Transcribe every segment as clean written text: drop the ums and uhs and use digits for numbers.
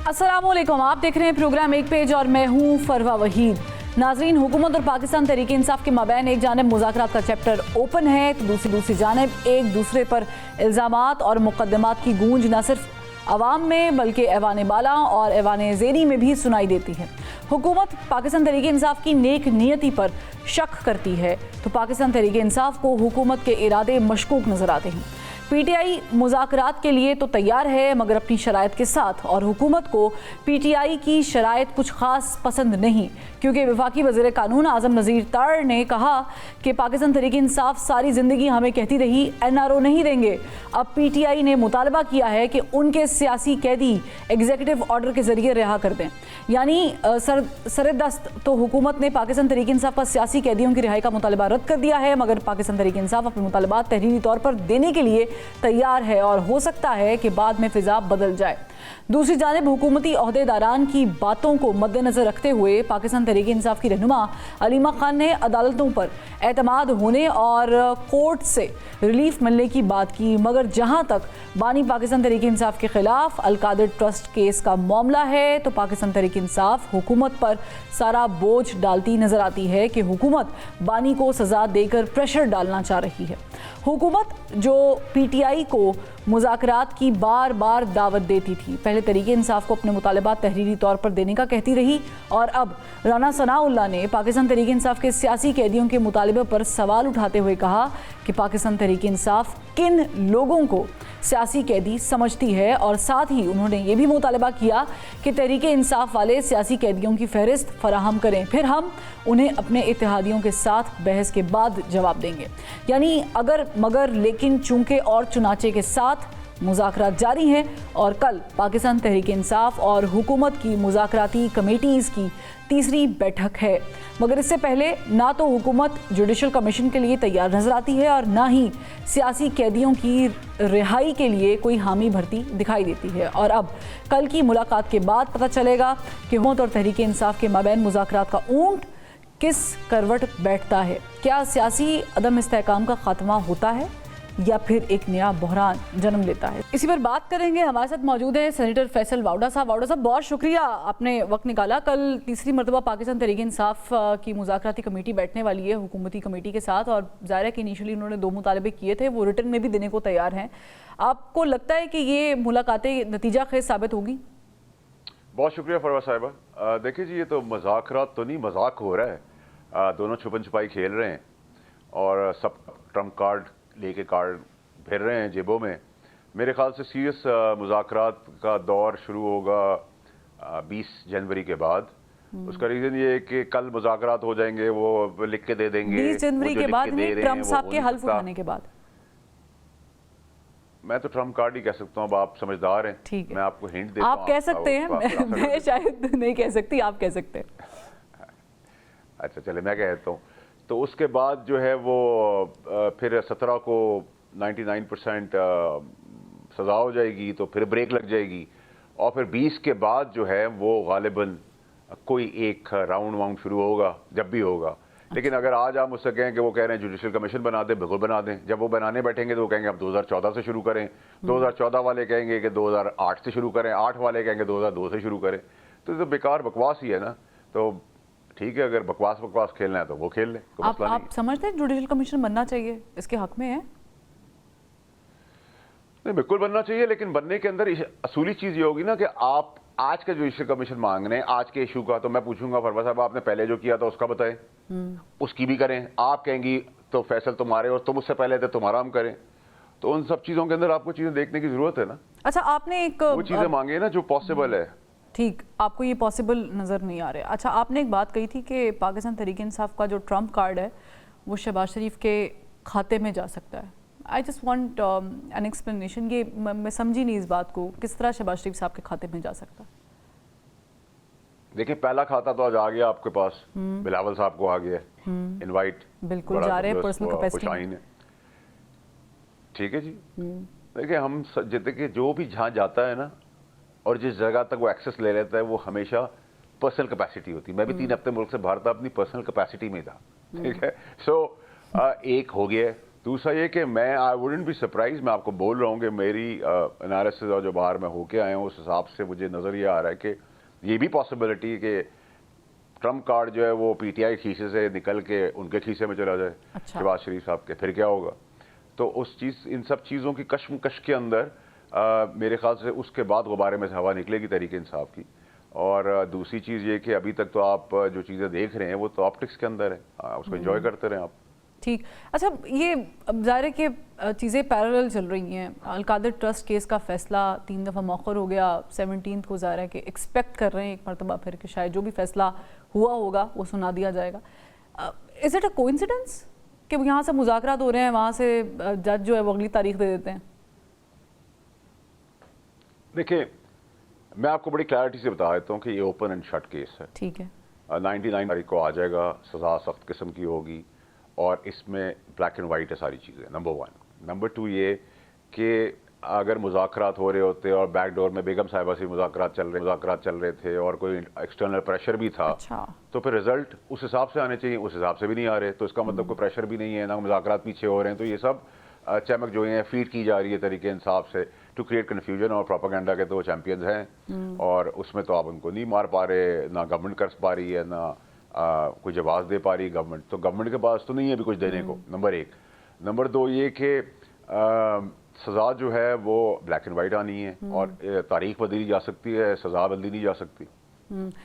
अस्सलामुअलैकुम, आप देख रहे हैं प्रोग्राम एक पेज और मैं हूं फरवा वहीद। नाजरीन, हुकूमत और पाकिस्तान तहरीक इंसाफ के माबैन एक जानिब मुज़ाकरात का चैप्टर ओपन है तो दूसरी जानिब एक दूसरे पर इल्ज़ामात और मुक़द्दमात की गूंज न सिर्फ अवाम में बल्कि ऐवान बाला और ऐवान ज़ेरी में भी सुनाई देती है। हुकूमत पाकिस्तान तहरीक इंसाफ की नेक नियति पर शक करती है तो पाकिस्तान तहरीक इंसाफ को हुकूमत के इरादे मशकूक नज़र आते हैं। पीटीआई मुज़ाकरात के लिए तो तैयार है मगर अपनी शराइत के साथ, और हुकूमत को पीटीआई की शराइत कुछ ख़ास पसंद नहीं, क्योंकि वफाकी वज़ीर कानून आज़म नज़ीर तार ने कहा कि पाकिस्तान तहरीक इंसाफ सारी ज़िंदगी हमें कहती रही एनआरओ नहीं देंगे। अब पीटीआई ने मुतालबा किया है कि उनके सियासी कैदी एग्जीक्यूटिव ऑर्डर के ज़रिए रिहा कर दें। यानी सरदस्त तो हुकूमत ने पाकिस्तान तहरीक इंसाफ पर सियासी कैदियों की रिहाई का मुतालबा रद्द कर दिया है, मगर पाकिस्तान तहरीक इंसाफ अपने मुतालबात तहरीरी तौर पर देने के लिए तैयार है और हो सकता है कि बाद में फिजा बदल जाए। दूसरी जानिब हुकूमती ओहदेदारान की बातों को मद्देनजर रखते हुए पाकिस्तान तहरीक इंसाफ की रहनुमा अलीमा खान ने अदालतों पर एतमाद होने और कोर्ट से रिलीफ मिलने की बात की, मगर जहां तक बानी पाकिस्तान तहरीक इंसाफ के खिलाफ अलकादिर ट्रस्ट केस का मामला है तो पाकिस्तान तहरीक इंसाफ हुकूमत पर सारा बोझ डालती नजर आती है कि हुकूमत बानी को सजा देकर प्रेशर डालना चाह रही है। हुकूमत जो पीटीआई को मुज़ाकरात की बार बार दावत देती थी, पहले तहरीक इंसाफ को अपने मुतालबात तहरीरी तौर पर देने का कहती रही, और अब राना सनाउल्लाह ने पाकिस्तान तहरीक इंसाफ के सियासी कैदियों के मुतालबे पर सवाल उठाते हुए कहा कि पाकिस्तान तहरीक इंसाफ किन लोगों को सियासी कैदी समझती है, और साथ ही उन्होंने ये भी मुतालबा किया कि तहरीक इंसाफ वाले सियासी कैदियों की फहरिस्त फराहम करें, फिर हम उन्हें अपने इत्तेहादियों के साथ बहस के बाद जवाब देंगे। यानी अगर मगर लेकिन चूंकि और चुनाचे के साथ मुज़ाकरात जारी हैं, और कल पाकिस्तान तहरीक इंसाफ और हुकूमत की मुज़ाकराती कमेटीज़ की तीसरी बैठक है, मगर इससे पहले ना तो हुकूमत जुडिशल कमीशन के लिए तैयार नजर आती है और ना ही सियासी कैदियों की रिहाई के लिए कोई हामी भरती दिखाई देती है। और अब कल की मुलाकात के बाद पता चलेगा कि हुकूमत और तहरीक इंसाफ के माबैन मुज़ाकरात का ऊंट किस करवट बैठता है। क्या सियासी अदम इस्तेहकाम का खात्मा होता है या फिर एक नया बहरान जन्म लेता है? इसी पर बात करेंगे। हमारे साथ मौजूद है सेनेटर फैसल वाउडा साहब। वाउडा साहब, बहुत शुक्रिया, आपने वक्त निकाला। कल तीसरी मरतबा पाकिस्तान तहरीक इंसाफ की मुज़ाकराती कमेटी बैठने वाली है हुकूमती कमेटी के साथ, और ज़ाहिर है कि इनिशियली उन्होंने 2 मुतालबे किए थे, वो रिटर्न में भी देने को तैयार हैं। आपको लगता है कि ये मुलाकातें नतीजा खेज साबित होगी? बहुत शुक्रिया फरवा साहिबा। देखिए जी, ये तो मुज़ाकरात तो नहीं, मजाक हो रहा है। दोनों छुपन छुपाई खेल रहे हैं और सब ट्रम्प कार्ड लेके कार्ड फिर रहे हैं जेबों में। मेरे ख्याल से सीरियस मुज़ाकरात का दौर शुरू होगा 20 जनवरी के बाद। उसका रीज़न ये है कि कल मुज़ाकरात हो जाएंगे, वो लिख के दे देंगे 20 जनवरी के बाद नहीं, ट्रम्प साहब के हल्फ उठाने के बाद। मैं तो ट्रम्प कार्ड ही कह सकता हूँ। अब आप समझदार हैं, ठीक है, मैं आपको हिंट देता हूँ। आप कह सकते हैं, मैं शायद नहीं कह सकती, आप कह सकते हैं। अच्छा चले, मैं कह देता हूँ। तो उसके बाद जो है वो फिर 17 को 99% सज़ा हो जाएगी, तो फिर ब्रेक लग जाएगी, और फिर 20 के बाद जो है वो गालिबन कोई एक राउंड शुरू होगा, जब भी होगा। लेकिन अगर आज आप मुझसे कहें कि वो कह रहे हैं जुडिशल कमीशन बना दें, बिल्कुल बना दें। जब वो बनाने बैठेंगे तो वो कहेंगे अब 2014 से शुरू करें, 2014 वाले कहेंगे कि 2008 से शुरू करें, 8 वाले कहेंगे 2002 से शुरू करें। तो ये तो बेकार बकवास ही है ना। तो ठीक है, अगर बकवास खेलना है तो वो खेल लें, कोई मसला नहीं। आप समझते हैं जुडिशल कमीशन बनना चाहिए, इसके हक में है? नहीं, बिल्कुल बनना चाहिए, लेकिन बनने के अंदर असूली चीज़ ये होगी ना कि आप आज का जुडिशल कमीशन मांग रहे हैं, आज के इशू का, तो मैं पूछूंगा फरवा साहब आपने पहले जो किया था उसका बताएं, उसकी भी करें। आप कहेंगी तो फैसल तुम्हारे और तुम उससे पहले थे, तुम्हारा हम करें। तो उन सब चीज़ों के अंदर आपको चीज़ें देखने की जरूरत है ना। अच्छा, आपने एक वो चीज़ें मांगे ना जो पॉसिबल है। ठीक, आपको ये पॉसिबल नज़र नहीं आ रहा। अच्छा, आपने एक बात कही थी कि पाकिस्तान तहरीक इंसाफ का जो ट्रम्प कार्ड है वो शहबाज शरीफ के खाते में जा सकता है। I just want an explanation. ये मैं समझी नहीं इस बात को, किस तरह शहबाज शरीफ साहब के खाते में जा सकता? देखिए, पहला खाता तो आज आ गया आपके पास, बिलावल साहब को आ गया इनवाइट, बिल्कुल जा रहे हैं पर्सनल कैपेसिटी में। ठीक है जी। देखिए, हम देखिए जो भी जहाँ जाता है ना और जिस जगह तक वो एक्सेस ले लेता है वो हमेशा पर्सनल कैपेसिटी होती है। मैं भी 3 हफ्ते मुल्क से बाहर था, अपनी पर्सनल कैपेसिटी में था। ठीक है, सो एक हो गया। دوسرا یہ کہ میں آئی ووڈنٹ بی سرپرائز، میں آپ کو بول رہا ہوں کہ میری انالیسز اور جو باہر میں ہو کے آئے ہوں اس حساب سے مجھے نظر یہ آ رہا ہے کہ یہ بھی پاسبلٹی ہے کہ ٹرمپ کارڈ جو ہے وہ پی ٹی آئی کھیسے سے نکل کے ان کے کھیسے میں چلا جائے، شہباز شریف صاحب کے، پھر کیا ہوگا؟ تو ان سب چیزوں کی کشمکش کے اندر میرے خیال سے اس کے بعد غبارے میں سے ہوا نکلے گی تحریک انصاف کی. اور دوسری چیز یہ کہ ابھی تک تو آپ جو چیزیں دیکھ رہے ہیں وہ تو آپٹکس کے اندر ہے، اس کو انجوائے کرتے رہیں آپ. ٹھیک. اچھا یہ ظاہر ہے کہ چیزیں پیرالل چل رہی ہیں. القادر ٹرسٹ کیس کا فیصلہ 3 دفعہ مؤخر ہو گیا، 17 کو ظاہر ہے کہ ایکسپیکٹ کر رہے ہیں ایک مرتبہ پھر کہ شاید جو بھی فیصلہ ہوا ہوگا وہ سنا دیا جائے گا. از اٹ اے کوئنسیڈنس کہ یہاں سے مذاکرات ہو رہے ہیں، وہاں سے جج جو ہے وہ اگلی تاریخ دے دیتے ہیں؟ دیکھیں میں آپ کو بڑی کلیئرٹی سے بتا دیتا ہوں کہ یہ اوپن اینڈ شٹ کیس ہے. ٹھیک ہے. 99 تاریخ کو آ جائے گا، سزا سخت قسم کی ہوگی اور اس میں بلیک اینڈ وائٹ ہے ساری چیزیں، نمبر 1. نمبر 2 یہ کہ اگر مذاکرات ہو رہے ہوتے اور بیک ڈور میں بیگم صاحبہ سے مذاکرات چل رہے تھے اور کوئی ایکسٹرنل پریشر بھی تھا، تو پھر رزلٹ اس حساب سے آنے چاہیے، اس حساب سے بھی نہیں آ رہے، تو اس کا مطلب کوئی پریشر بھی نہیں ہے، نہ مذاکرات پیچھے ہو رہے ہیں. تو یہ سب چمک جو ہیں فیڈ کی جا رہی ہے طریقے انصاف سے ٹو کریٹ کنفیوژن، اور پروپیگنڈا کے تو وہ چیمپئنز ہیں اور اس میں تو آپ ان کو نہیں مار پا رہے، نہ گورنمنٹ کر پا رہی ہے، نہ کوئی جواز دے پا رہی گورنمنٹ. تو گورنمنٹ کے پاس تو نہیں ہے ابھی کچھ دینے کو، نمبر 1. نمبر 2 یہ کہ سزا جو ہے وہ بلیک اینڈ وائٹ آنی ہے اور تاریخ بدلی جا سکتی ہے، سزا بدلی نہیں جا سکتی.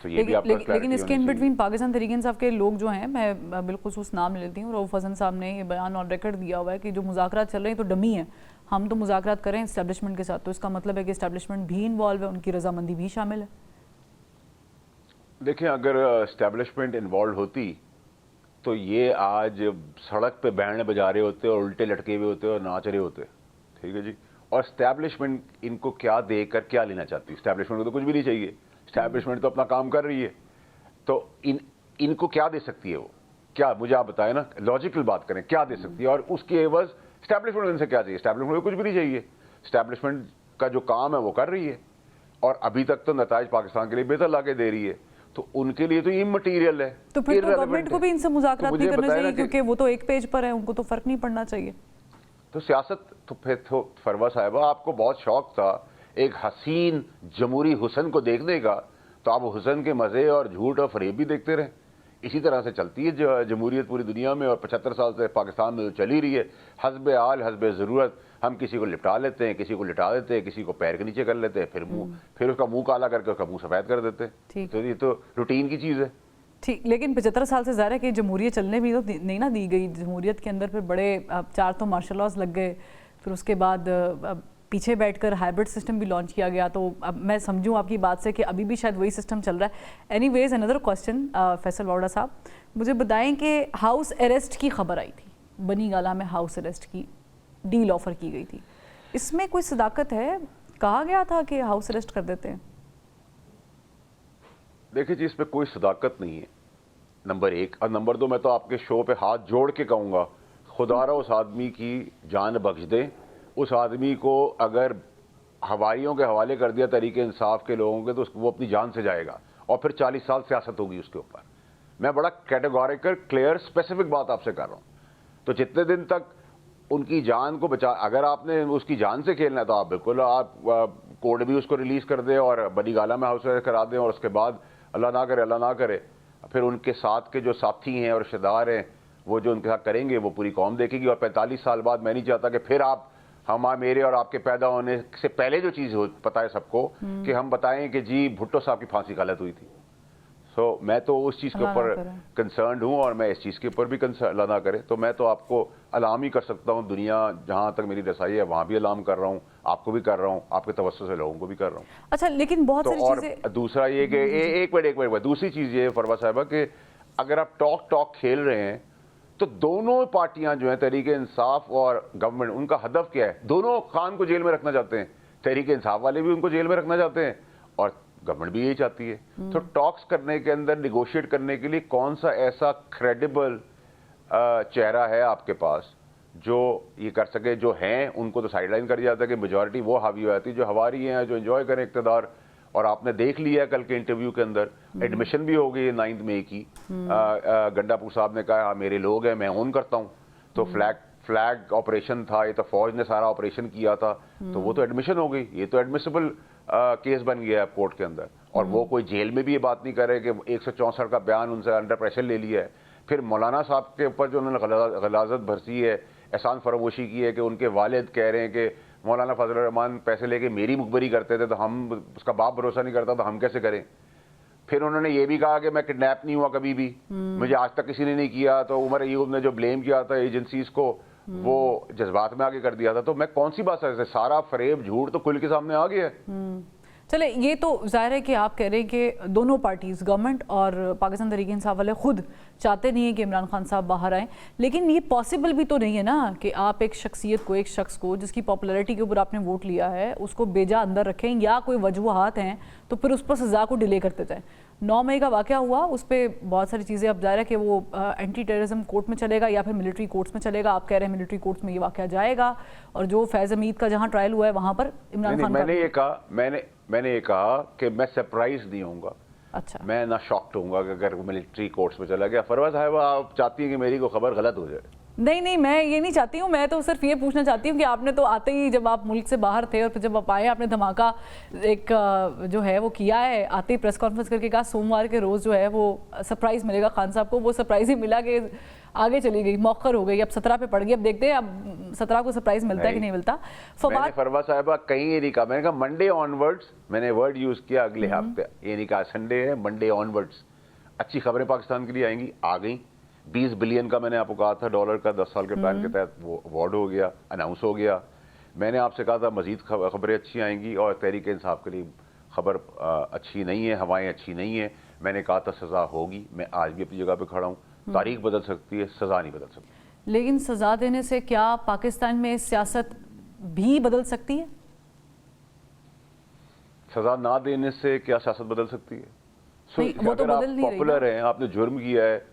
تو یہ بھی آپ کا لیکن اس کے ان بٹوین پاکستان تحریک انصاف کے لوگ جو ہیں، میں بالخصوص نام لیتی ہوں، رؤوف حسن صاحب نے یہ بیان آن ریکارڈ دیا ہوا ہے کہ جو مذاکرات چل رہے ہیں تو ڈمی ہیں، ہم تو مذاکرات کریں اسٹیبلشمنٹ کے ساتھ. تو اس کا مطلب ہے کہ اسٹیبلشمنٹ بھی انوالو ہے، ان کی رضامندی بھی شامل ہے. دیکھیں اگر اسٹیبلشمنٹ انوالو ہوتی تو یہ آج سڑک پہ بینڈ بجا رہے ہوتے اور الٹے لٹکے ہوئے ہوتے اور ناچ رہے ہوتے. ٹھیک ہے جی. اور اسٹیبلشمنٹ ان کو کیا دے کر کیا لینا چاہتی؟ اسٹیبلشمنٹ کو تو کچھ بھی نہیں چاہیے، اسٹیبلشمنٹ تو اپنا کام کر رہی ہے. تو ان کو کیا دے سکتی ہے وہ؟ کیا مجھے آپ بتائیں نا، لاجیکل بات کریں، کیا دے سکتی ہے؟ اور اس کے عوض اسٹیبلشمنٹ ان سے کیا چاہیے؟ اسٹیبلشمنٹ کو کچھ بھی نہیں چاہیے. اسٹیبلشمنٹ کا جو کام ہے وہ کر رہی ہے اور ابھی تک تو نتائج پاکستان کے لیے بہتر لا کے دے رھی ہے. تو ان کے لیے تو یہ مٹیریل ہے. تو پھر تو گورنمنٹ کو بھی ان سے مذاکرات نہیں کرنا چاہیے کیونکہ وہ تو ایک پیج پر ہے، ان کو تو فرق نہیں پڑنا چاہیے. تو سیاست تو پھر فروہ صاحبہ آپ کو بہت شوق تھا ایک حسین جمہوری حسن کو دیکھنے کا، تو آپ حسن کے مزے اور جھوٹ اور فریب بھی دیکھتے رہیں. اسی طرح سے چلتی ہے جمہوریت پوری دنیا میں، اور 75 سال سے پاکستان میں چل ہی رہی ہے. حسب حال حسب ضرورت ہم کسی کو لپٹا لیتے ہیں، کسی کو لٹا دیتے ہیں، کسی کو پیر کے نیچے کر لیتے ہیں، پھر اس کا منہ کالا کر کے اس کا منہ سفید کر دیتے ہیں. تو یہ تو روٹین کی چیز ہے. ٹھیک. لیکن 75 سال سے ظاہر ہے کہ جمہوریت چلنے بھی تو نہیں نہ دی گئی. جمہوریت کے اندر پھر بڑے 4 تو مارشل لاز لگ گئے، پھر اس کے بعد پیچھے بیٹھ کر ہائبرڈ سسٹم بھی لانچ کیا گیا. تو اب میں سمجھوں آپ کی بات سے کہ ابھی بھی شاید وہی سسٹم چل رہا ہے. اینی ویز اندر کوسچن فیصل واوڈا صاحب، مجھے بتائیں کہ ہاؤس اریسٹ کی خبر آئی تھی، بنی گالہ میں ہاؤس اریسٹ کی ڈیل آفر کی گئی تھی، اس میں کوئی صداقت ہے؟ کہا گیا تھا کہ ہاؤس اریسٹ کر دیتے ہیں. دیکھیں جی اس پہ کوئی صداقت نہیں ہے، نمبر 1. اور نمبر 2 میں تو آپ کے شو پہ ہاتھ جوڑ کے کہوں گا، خدا را اس آدمی کی جان بخش دیں. اس آدمی کو اگر ہوائیوں کے حوالے کر دیا تحریک انصاف کے لوگوں کے تو وہ اپنی جان سے جائے گا اور پھر 40 سال سیاست ہوگی اس کے اوپر. میں بڑا کیٹیگوریکل کلیئر اسپیسیفک بات آپ سے کر رہا ہوں. تو جتنے دن تک ان کی جان کو بچا، اگر آپ نے اس کی جان سے کھیلنا ہے تو آپ بالکل آپ کورٹ بھی اس کو ریلیز کر دیں اور بنی گالہ میں ہاؤس اریسٹ کرا دیں، اور اس کے بعد اللہ نہ کرے پھر ان کے ساتھ کے جو ساتھی ہیں اور رشتہ دار ہیں وہ جو ان کے ساتھ کریں گے وہ پوری قوم دیکھے گی. اور 45 سال بعد میں نہیں چاہتا کہ پھر میرے اور آپ کے پیدا ہونے سے پہلے جو چیز پتہ ہے سب کو کہ ہم بتائیں کہ جی بھٹو صاحب کی پھانسی غلط ہوئی تھی. سو میں تو اس چیز کے اوپر کنسرنڈ ہوں اور میں اس چیز کے اوپر بھی اللہ نہ کرے. تو میں تو آپ کو الارم ہی کر سکتا ہوں، دنیا جہاں تک میری رسائی ہے وہاں بھی الارم کر رہا ہوں، آپ کو بھی کر رہا ہوں، آپ کے توسط سے لوگوں کو بھی کر رہا ہوں. اچھا لیکن بہت ساری چیزیں. اور دوسرا یہ کہ ایک منٹ دوسری چیز یہ فروہ صاحبہ کہ اگر آپ ٹاک کھیل رہے ہیں تو دونوں پارٹیاں جو ہیں تحریک انصاف اور گورنمنٹ، ان کا ہدف کیا ہے؟ دونوں خان کو جیل میں رکھنا چاہتے ہیں. تحریک انصاف والے بھی ان کو جیل میں رکھنا چاہتے ہیں اور گورنمنٹ بھی یہی چاہتی ہے. تو ٹاکس کرنے کے اندر نیگوشیٹ کرنے کے لیے کون سا ایسا کریڈیبل چہرہ ہے آپ کے پاس جو یہ کر سکے؟ جو ہیں ان کو تو سائڈ لائن کر جاتا ہے کہ میجورٹی وہ حاوی ہو جاتی ہے جو ہواری ہیں، جو انجوائے کریں اقتدار. اور آپ نے دیکھ لیا کل کے انٹرویو کے اندر ایڈمیشن بھی ہو گئی 9 مئی کی. گنڈا پور صاحب نے کہا میرے لوگ ہیں، میں اون کرتا ہوں. تو فلیگ फ्लैग ऑपरेशन था, ये तो फौज ने सारा ऑपरेशन किया था, तो वो तो एडमिशन हो गई, ये तो एडमिसिबल केस बन गया है कोर्ट के अंदर। और वो कोई जेल में भी ये बात नहीं करे कि 164 का बयान उनसे अंडर प्रेशर ले लिया है। फिर मौलाना साहब के ऊपर जो उन्होंने गलाजत बरसी है, एहसान फरामोशी की है कि उनके वालिद कह रहे हैं कि मौलाना फजल रहमान पैसे लेके मेरी मुखबरी करते थे, तो हम, उसका बाप भरोसा नहीं करता तो हम कैसे करें। फिर उन्होंने ये भी कहा कि मैं किडनैप नहीं हुआ कभी भी, मुझे आज तक किसी ने नहीं किया। तो उमर अयूब ने जो ब्लेम किया था एजेंसीज को, वो जज्बात में आगे कर दिया था। तो मैं कौन सी बात है, सारा फरेब झूठ तो खुल के सामने आ गया है। चले, ये तो जाहिर है कि आप कह रहे हैं कि दोनों पार्टीज, गवर्नमेंट और पाकिस्तान तहरीक इंसाफ वाले खुद चाहते नहीं है कि इमरान खान साहब बाहर आएँ, लेकिन ये पॉसिबल भी तो नहीं है ना कि आप एक शख्सियत को, एक शख्स को जिसकी पॉपुलैरिटी के ऊपर आपने वोट लिया है, उसको बेजा अंदर रखें, या कोई वजूहात हैं तो फिर उस पर सज़ा को डिले करते जाएँ। 9 मई का वाक़या हुआ, उस पर बहुत सारी चीज़ें, अब जाहिर है कि वो एंटी टेररिज्म कोर्ट में चलेगा या फिर मिलिट्री कोर्ट्स में चलेगा। आप कह रहे हैं मिलिट्री कोर्ट्स में ये वाक़या जाएगा, और जो फैज़ हमीद का जहाँ ट्रायल हुआ है वहाँ पर इमरान खान मैंने ये कहा कि मैं सरप्राइज नहीं होऊंगा। अच्छा, मैं ना शॉक्ड होऊंगा कि अगर मिलिट्री कोर्ट्स में चला गया। फरवा साहब, आप चाहती हैं कि मेरी को खबर गलत हो जाए? नहीं, मैं ये नहीं चाहती हूँ। मैं तो सिर्फ ये पूछना चाहती हूँ कि आपने तो आते ही, जब आप मुल्क से बाहर थे और फिर जब आप आए, आपने धमाका एक जो है वो किया है, आते ही प्रेस कॉन्फ्रेंस करके कहा सोमवार के रोज़ जो है वो सरप्राइज़ मिलेगा खान साहब को। वो सरप्राइज़ ही मिला कि आगे चली गई, मौखर हो गई, अब 17 पे पड़ गई। अब देखते हैं अब 17 को सरप्राइज़ मिलता है कि नहीं मिलता। मैंने फरवा साहबा कहीं ये नहीं कहा, मैंने कहा मंडे ऑनवर्ड्स, मैंने वर्ड यूज़ किया अगले हफ्ते, ये नहीं कहा संडे है, मंडे ऑनवर्ड्स अच्छी खबरें पाकिस्तान के लिए आएंगी। आ गई। 20 बिलियन का मैंने आपको कहा था डॉलर का 10 साल के प्लान के तहत, वो अवार्ड हो गया, अनाउंस हो गया। मैंने आपसे कहा था मजीद खबरें अच्छी आएंगी, और तहरीक इंसाफ के लिए खबर अच्छी नहीं है, हवाएं अच्छी नहीं है। मैंने कहा था सज़ा होगी। मैं आज भी अपनी जगह पे खड़ा हूँ। तारीख बदल सकती है, सज़ा नहीं बदल सकती। लेकिन सज़ा देने से क्या पाकिस्तान में सियासत भी बदल सकती है? सज़ा ना देने से क्या सियासत बदल सकती है? वो तो अगर आप बदल नहीं रही पॉपुलर हैं, आपने जुर्म किया है,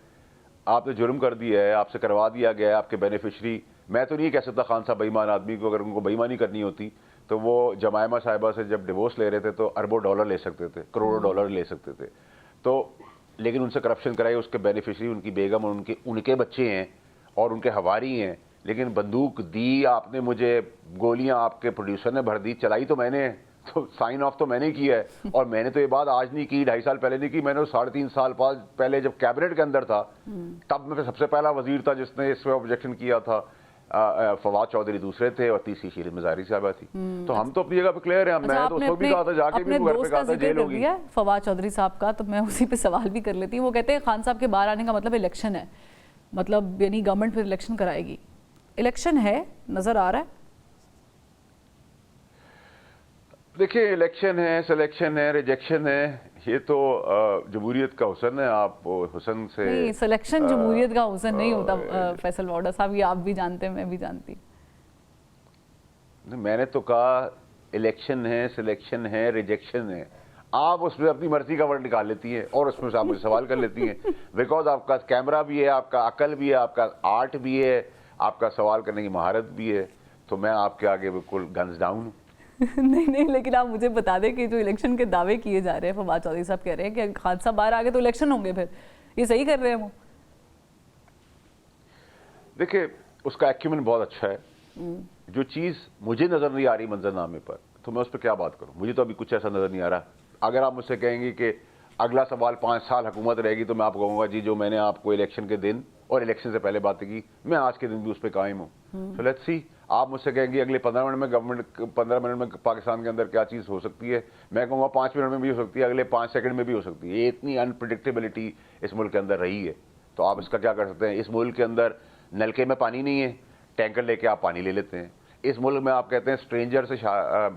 आपने जुर्म कर दिया है, आपसे करवा दिया गया है, आपके बेनिफिशरी, मैं तो नहीं कह सकता खान साहब बेईमान आदमी को, अगर उनको बेईमानी करनी होती तो वो जमायमा साहिबा से जब डिवोर्स ले रहे थे तो अरबों डॉलर ले सकते थे, करोड़ों डॉलर ले सकते थे। तो लेकिन उनसे करप्शन कराई, उसके बेनिफिशरी उनकी बेगम और उनके बच्चे हैं और उनके हवारी हैं। लेकिन बंदूक दी आपने मुझे, गोलियां आपके प्रोड्यूसर ने भर दी, चलाई तो मैंने, तो साइन ऑफ तो मैंने किया है। और मैंने तो ये बात आज नहीं की, 2.5 साल पहले नहीं की, मैंने 3.5 साल पहले जब कैबिनेट के अंदर था, तब मैं सबसे पहला वजीर था जिसने इस पर ऑब्जेक्शन किया था। फवाद चौधरी दूसरे थे और तीसरी शीरिन मज़ारी साहबा थी। तो हम तो अपनी जगह पे क्लियर हैं। मैं तो उस वक्त भी कहा था, जाके भी घर पे कहा था जेल होगी। फवाद चौधरी साहब का तो मैं उसी पे सवाल भी कर लेती हूँ। वो कहते हैं खान साहब के बाहर आने का मतलब इलेक्शन है, मतलब यानी गवर्नमेंट फिर इलेक्शन कराएगी। इलेक्शन है, नजर आ रहा है? देखिए, इलेक्शन है, सिलेक्शन है, रिजेक्शन है, ये तो जमहूरियत का हुसन है। आप हुसन से नहीं, सिलेक्शन जमहूरियत का हुसन नहीं होता फैसल वाडा साहब, ये आप भी जानते हैं, मैं भी जानती। मैंने तो कहा इलेक्शन है, सिलेक्शन है, रिजेक्शन है। आप उसमें अपनी मर्जी का वर्ड निकाल लेती हैं और उसमें से आप मुझे सवाल कर लेती हैं। बिकॉज आपका कैमरा भी है, आपका अकल भी है, आपका आर्ट भी है, आपका सवाल करने की महारत भी है। तो मैं आपके आगे बिल्कुल गन्स डाउन हूँ। नहीं, लेकिन आप मुझे बता दें कि जो इलेक्शन के दावे किए जा रहे हैं, फवाद चौधरी साहब कह रहे हैं कि खान साहब बाहर आ गए तो इलेक्शन होंगे, फिर ये सही कर रहे हैं वो? देखिए, उसका एक्यूमेंट बहुत अच्छा है। जो चीज़ मुझे नज़र नहीं आ रही मंजरनामे पर, तो मैं उस पर क्या बात करूँ? मुझे तो अभी कुछ ऐसा नज़र नहीं आ रहा। अगर आप मुझसे कहेंगे कि अगला सवाल 5 साल हुकूमत रहेगी, तो मैं आपको कहूँगा जी, जो मैंने आपको इलेक्शन के दिन और इलेक्शन से पहले बातें की, मैं आज के दिन भी उस पर कायम हूँ। So let's see. आप मुझसे कहेंगे अगले 15 मिनट में गवर्नमेंट, 15 मिनट में पाकिस्तान के अंदर क्या चीज़ हो सकती है, मैं कहूँगा 5 मिनट में भी हो सकती है, अगले 5 सेकंड में भी हो सकती है। ये इतनी अनप्रिडिक्टेबिलिटी इस मुल्क के अंदर रही है। तो आप इसका क्या कर सकते हैं? इस मुल्क के अंदर नलके में पानी नहीं है, टैंकर लेके आप पानी ले लेते हैं। इस मुल्क में आप कहते हैं स्ट्रेंजर से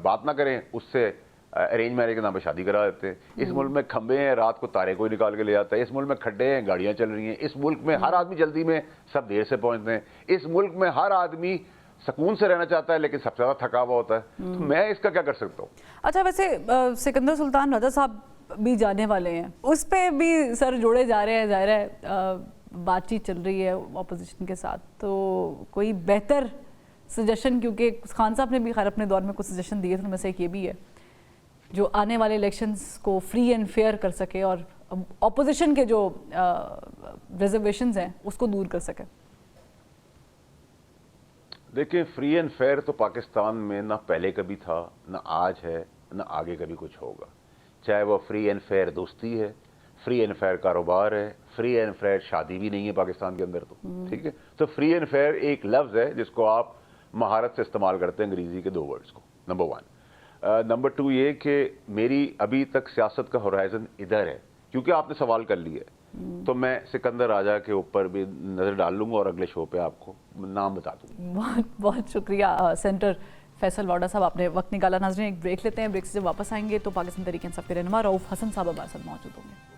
बात ना करें, उससे अरेंज मैरिज के नाम पे शादी करा देते हैं। इस मुल्क में खंबे हैं, रात को तारे कोई निकाल के ले जाता है। इस मुल्क में खड्डे हैं, गाड़ियां चल रही हैं। इस मुल्क में हर आदमी जल्दी में, सब देर से पहुंचते हैं। इस मुल्क में हर आदमी सुकून से रहना चाहता है, लेकिन सबसे ज्यादा थका हुआ होता है। तो मैं इसका क्या कर सकता हूँ? अच्छा, वैसे सिकंदर सुल्तान रजा साहब भी जाने वाले हैं, उस पर भी सर जोड़े जा रहे हैं। जाहिर है बातचीत चल रही है अपोजिशन के साथ, तो कोई बेहतर सजेशन, क्योंकि खान साहब ने भी खैर अपने दौर में कुछ सजेशन दिए थे, उनमें से एक ये भी है जो आने वाले इलेक्शंस को फ्री एंड फेयर कर सके और ऑपोजिशन के जो रिजर्वेशंस हैं उसको दूर कर सके। देखिए, फ्री एंड फेयर तो पाकिस्तान में ना पहले कभी था, ना आज है, ना आगे कभी कुछ होगा। चाहे वो फ्री एंड फेयर दोस्ती है, फ्री एंड फेयर कारोबार है, फ्री एंड फेयर शादी भी नहीं है पाकिस्तान के अंदर, तो ठीक है। तो फ्री एंड फेयर एक लफ्ज़ है जिसको आप महारत से इस्तेमाल करते हैं अंग्रेजी के 2 वर्ड्स को, नंबर 1। नंबर 2 ये कि मेरी अभी तक सियासत का होराइजन इधर है, क्योंकि आपने सवाल कर लिया है, तो मैं सिकंदर राजा के ऊपर भी नज़र डाल लूँगा और अगले शो पे आपको नाम बता दूँगा। बहुत बहुत शुक्रिया सेंटर फैसल वाडा साहब, आपने वक्त निकाला। नाज़रीन, एक ब्रेक लेते हैं, ब्रेक से जब वापस आएंगे तो पाकिस्तान तहरीक इंसाफ के रहनुमा रऊफ हसन साहब हमारे साथ मौजूद होंगे।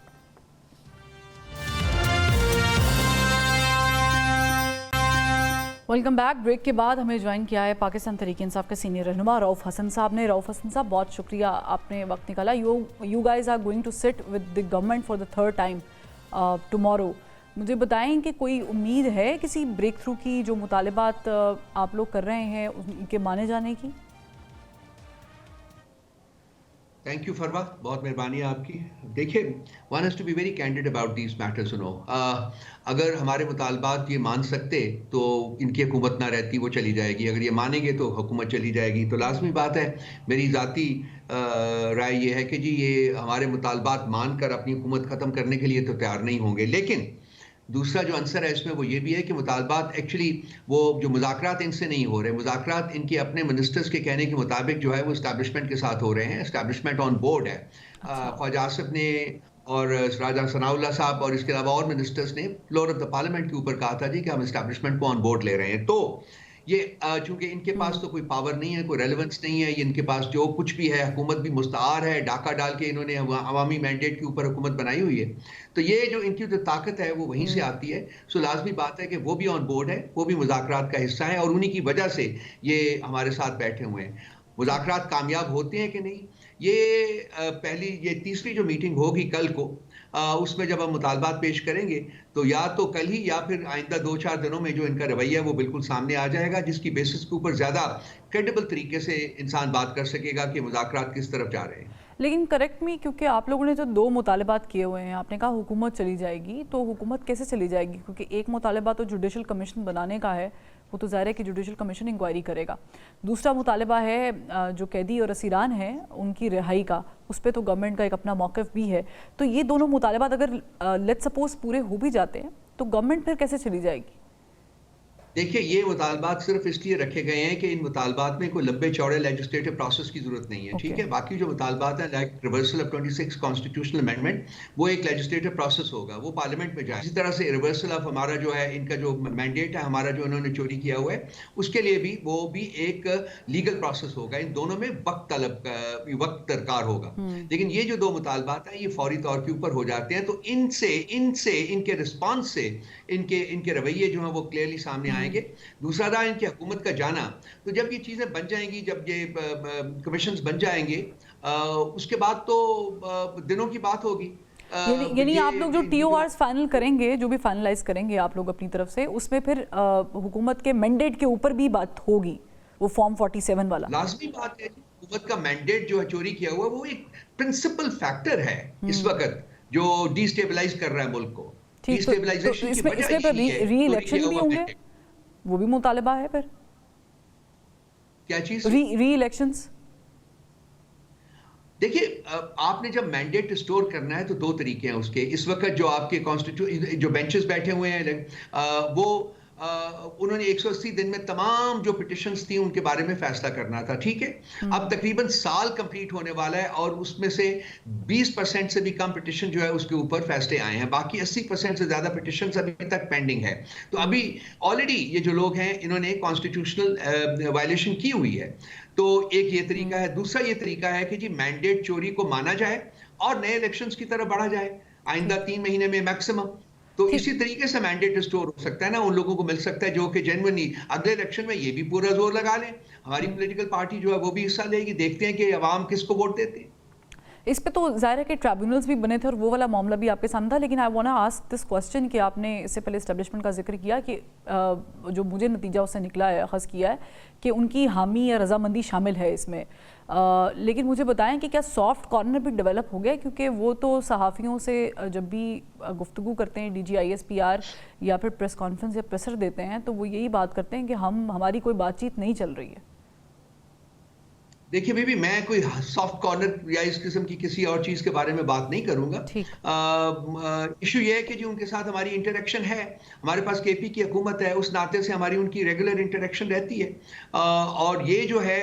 Welcome back. ब्रेक के बाद हमें ज्वाइन किया है पाकिस्तान तहरीक इंसाफ के सीनियर रहनुमा रऊफ हसन साहब ने। रऊफ हसन साहब, बहुत शुक्रिया, आपने वक्त निकाला। You guys are going to sit with the government for the 3rd time tomorrow. मुझे बताएं कि कोई उम्मीद है किसी ब्रेक थ्रू की, जो मुतालिबात आप लोग कर रहे हैं उनके माने जाने की? थैंक यू फरवा, बहुत मेहरबानी है आपकी। देखिए, one has to be very candid about these matters, you know. अगर हमारे मुतालबात ये मान सकते तो इनकी हुकूमत ना रहती, वो चली जाएगी। अगर ये मानेंगे तो हुकूमत चली जाएगी। तो लाजमी बात है, मेरी ज़ाती राय ये है कि जी ये हमारे मुतालबात मान कर अपनी हुकूमत ख़त्म करने के लिए तो तैयार नहीं होंगे। लेकिन दूसरा जो आंसर है इसमें वो ये भी है कि मुतालबात एक्चुअली वो जो मुज़ाकरात इनसे नहीं हो रहे, मुज़ाकरात इनके अपने मिनिस्टर्स के कहने के मुताबिक जो है वो इस्टेब्लिशमेंट के साथ हो रहे हैं। इस्टेब्लिशमेंट ऑन बोर्ड है। ख्वाजा आसिफ ने और राजा सनाउल्लाह साहब और इसके अलावा और मिनिस्टर्स ने फ्लोर ऑफ द पार्लियामेंट के ऊपर कहा था जी कि हम इस्टेब्लिशमेंट को ऑन बोर्ड ले रहे हैं। तो ये चूंकि इनके पास तो कोई पावर नहीं है, कोई रेलेवेंस नहीं है, ये इनके पास जो कुछ भी है, हुकूमत भी मुस्तार है, डाका डाल के इन्होंने अवामी मैंडेट के ऊपर हुकूमत बनाई हुई है। तो ये जो इनकी जो ताकत है वो वहीं से आती है। सो लाजमी बात है कि वो भी ऑन बोर्ड है, वो भी मुज़ाकरात का हिस्सा है और उन्हीं की वजह से ये हमारे साथ बैठे हुए हैं। मुज़ाकरात कामयाब होते हैं कि नहीं, ये तीसरी जो मीटिंग होगी कल को, उसमें जब हम मुतालबात पेश करेंगे तो या तो कल ही या फिर आइंदा 2-4 दिनों में जो इनका रवैया है वो बिल्कुल सामने आ जाएगा, जिसकी बेसिस के ऊपर ज़्यादा क्रेडिबल तरीके से इंसान बात कर सकेगा कि मुज़ाकरात किस तरफ जा रहे हैं। लेकिन करेक्ट मी, क्योंकि आप लोगों ने जो 2 मुतालबात किए हुए हैं, आपने कहा हुकूमत चली जाएगी, तो हुकूमत कैसे चली जाएगी? क्योंकि एक मुतालबा तो जुडिशल कमीशन बनाने का है, वो तो ज़ाहिर है कि जुडिशल कमीशन इंक्वायरी करेगा। दूसरा मुतालबा है जो कैदी और असीरान हैं उनकी रिहाई का, उस पर तो गवर्नमेंट का एक अपना मौक़िफ़ भी है। तो ये दोनों मुतालबात अगर लेट्स सपोज पूरे हो भी जाते हैं तो गवर्नमेंट फिर कैसे चली जाएगी? देखिए, ये मुतालबात सिर्फ इसलिए रखे गए हैं कि इन मुतालबात में कोई लंबे चौड़े लेजिस्लेटिव प्रोसेस की जरूरत नहीं है, ठीक है। बाकी जो मुतालबात हैं like reversal of 26 constitutional amendment, वो एक लेजिस्लेटिव प्रोसेस होगा, वो पार्लियामेंट में जाए। इसी तरह से रिवर्सल ऑफ हमारा जो है इनका जो मैंडेट है, हमारा जो इन्होंने चोरी किया हुआ है, उसके लिए भी वो भी एक लीगल प्रोसेस होगा। इन दोनों में वक्त दरकार होगा। लेकिन ये जो 2 मुतालबात हैं ये फौरी तौर के ऊपर हो जाते हैं। तो इनसे इनके रिस्पॉन्स से इनके रवैये जो हैं वो क्लियरली सामने आए। दूसरा रहा इनकी हुकूमत का जाना। तो जब ये चीजें बन जाएंगी, जब ये कमीशंस बन जाएंगे, उसके बाद तो दिनों की बात होगी। यानी आप लोग जो TORs फाइनल करेंगे, जो भी फाइनलाइज करेंगे आप लोग अपनी तरफ से, उसमें फिर हुकूमत के मैंडेट के ऊपर भी बात होगी, वो फॉर्म 47 वाला। लाजमी बात है, हुकूमत का मैंडेट जो है चोरी किया हुआ वो एक प्रिंसिपल फैक्टर है इस वक्त जो डिस्टेबलाइज कर रहा है मुल्क को। डिस्टेबलाइजेशन की वजह यही है। री इलेक्शन भी होंगे, वो भी मुतालबा है फिर? क्या चीज? री इलेक्शंस। देखिए, आपने जब मैंडेट स्टोर करना है तो 2 तरीके हैं उसके। इस वक्त जो आपके जो बेंचेस बैठे हुए हैं वो उन्होंने 180 दिन में तमाम जो पिटिशंस थी उनके बारे में फैसला करना था, ठीक है। अब तकरीबन साल कंप्लीट होने वाला है और उसमें से 20% से भी कम पिटिशन जो है उसके ऊपर फैसले आए हैं। बाकी 80% से ज्यादा पिटिशंस अभी तक पेंडिंग है। तो अभी ऑलरेडी ये जो लोग हैं इन्होंने कॉन्स्टिट्यूशनल वायलेशन की हुई है। तो एक ये तरीका है। दूसरा ये तरीका है कि जी मैंडेट चोरी को माना जाए और नए इलेक्शंस की तरफ बढ़ा जाए आइंदा 3 महीने में मैक्सिमम। तो इसी तरीके से मैंडेट स्टोर हो सकता है ना, उन लोगों को मिल सकता है जो कि जेन्युइनली अगले इलेक्शन में ये भी पूरा जोर लगा लें। हमारी पॉलिटिकल पार्टी जो है वो भी हिस्सा लेगी। देखते हैं कि अवाम किसको वोट देते हैं। इस पे तो ज़ाहिर है कि ट्रिब्यूनल्स भी बने थे और वो वाला मामला भी आपके सामने था, लेकिन I want to ask this question कि आपने इससे पहले एस्टेब्लिशमेंट का जिक्र किया कि जो मुझे नतीजा उससे निकला है, अखज़ किया है कि उनकी हामी या रजामंदी शामिल है इसमें, लेकिन मुझे बताएं कि क्या सॉफ्ट कॉर्नर भी डेवलप हो गया, क्योंकि वो तो सहाफ़ियों से जब भी गुफ्तगू करते हैं DGISPR या फिर प्रेस कॉन्फ्रेंस या प्रेसर देते हैं तो वो यही बात करते हैं कि हमारी कोई बातचीत नहीं चल रही है। देखिए बेबी, मैं कोई सॉफ्ट कॉर्नर या इस किस्म की किसी और चीज के बारे में बात नहीं करूंगा। इशू ये है कि जो उनके साथ हमारी इंटरेक्शन है, हमारे पास KP की हुकूमत है, उस नाते से हमारी उनकी रेगुलर इंटरेक्शन रहती है। और ये जो है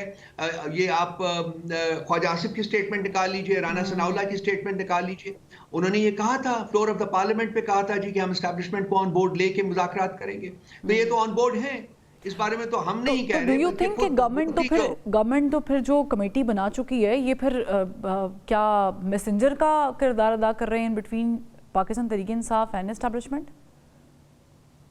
ये आप ख्वाजा आसिफ की स्टेटमेंट निकाल लीजिए, राना सनाउल्लाह की स्टेटमेंट निकाल लीजिए। उन्होंने ये कहा था, फ्लोर ऑफ द पार्लियामेंट पे कहा था जी कि हम एस्टैब्लिशमेंट को ऑन बोर्ड लेके मुज़ाकरात करेंगे। तो ये तो ऑन बोर्ड है, इस बारे में तो हम नहीं कह रहे। डू यू थिंक कि गवर्नमेंट तो फिर जो कमेटी बना चुकी है ये फिर क्या मैसेंजर का किरदार अदा कर रहे हैं in between Pakistan Tehreek Insaf and establishment?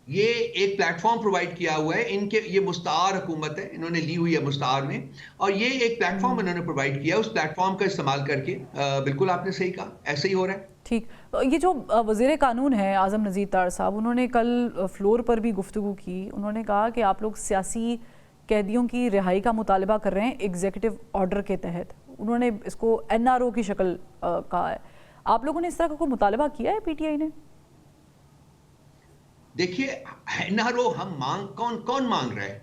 ये एक प्लेटफॉर्म प्रोवाइड किया हुआ है इनके, ये मुस्तार हुकूमत है, इन्होंने ली हुई है मुस्तार में, और ये एक प्लेटफॉर्म इन्होंने प्रोवाइड किया, उस प्लेटफॉर्म का इस्तेमाल करके बिल्कुल आपने सही कहा, ऐसे ही हो रहा है। ठीक, ये जो वज़ीर कानून है आज़म नज़ीर तार साहब, उन्होंने कल फ्लोर पर भी गुफ्तगू की। उन्होंने कहा कि आप लोग सियासी कैदियों की रिहाई का मुतालबा कर रहे हैं एग्जीक्यूटिव ऑर्डर के तहत। उन्होंने इसको NRO की शक्ल कहा है। आप लोगों ने इस तरह का कोई मुतालबा किया है PTI ने? देखिए, NRO हम कौन मांग रहा है,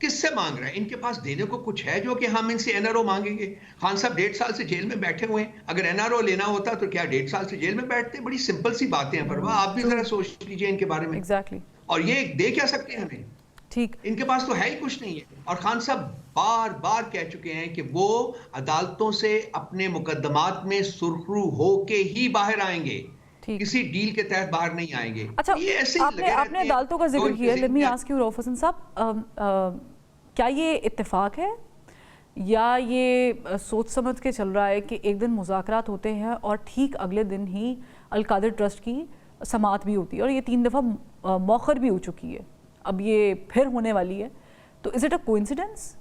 किससे मांग रहा है? इनके पास देने को कुछ है जो कि हम इनसे NRO मांगेंगे? खान साहब 1.5 साल से जेल में बैठे हुए हैं, अगर NRO लेना होता तो क्या 1.5 साल से जेल में बैठते? बड़ी सिंपल सी बातें हैं परवा, आप भी जरा सोच लीजिए इनके बारे में। एग्जैक्टली। और ये दे क्या सकते हैं हमें? ठीक, इनके पास तो है ही कुछ नहीं है। और खान साहब बार बार कह चुके हैं कि वो अदालतों से अपने मुकदमात में सुरखरू होके ही बाहर आएंगे, किसी डील के तहत बाहर नहीं आएंगे। अच्छा, ये ऐसे आपने अदालतों का जिक्र किया, let me ask you Rauf Hasan sahab, क्या ये इत्तेफाक है या ये सोच समझ के चल रहा है कि एक दिन मुज़ाकरात होते हैं और ठीक अगले दिन ही अल-कादिर ट्रस्ट की समाअत भी होती है, और ये 3 दफ़ा मौखर भी हो चुकी है, अब ये फिर होने वाली है, तो इज इट अ कोइंसिडेंस?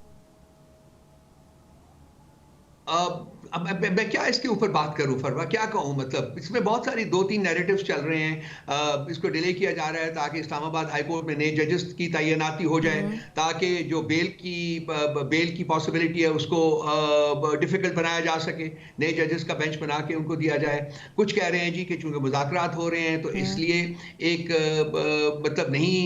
अब मैं क्या इसके ऊपर बात करूं फरवा, क्या कहूं? मतलब इसमें बहुत सारी 2-3 नैरेटिव्स चल रहे हैं। इसको डिले किया जा रहा है ताकि इस्लामाबाद हाई कोर्ट में नए जजेस की तैनाती हो जाए, ताकि जो बेल की पॉसिबिलिटी है उसको डिफिकल्ट बनाया जा सके, नए जजेस का बेंच बना के उनको दिया जाए। कुछ कह रहे हैं जी कि चूंकि मुज़ाकरात हो रहे हैं तो इसलिए एक मतलब नहीं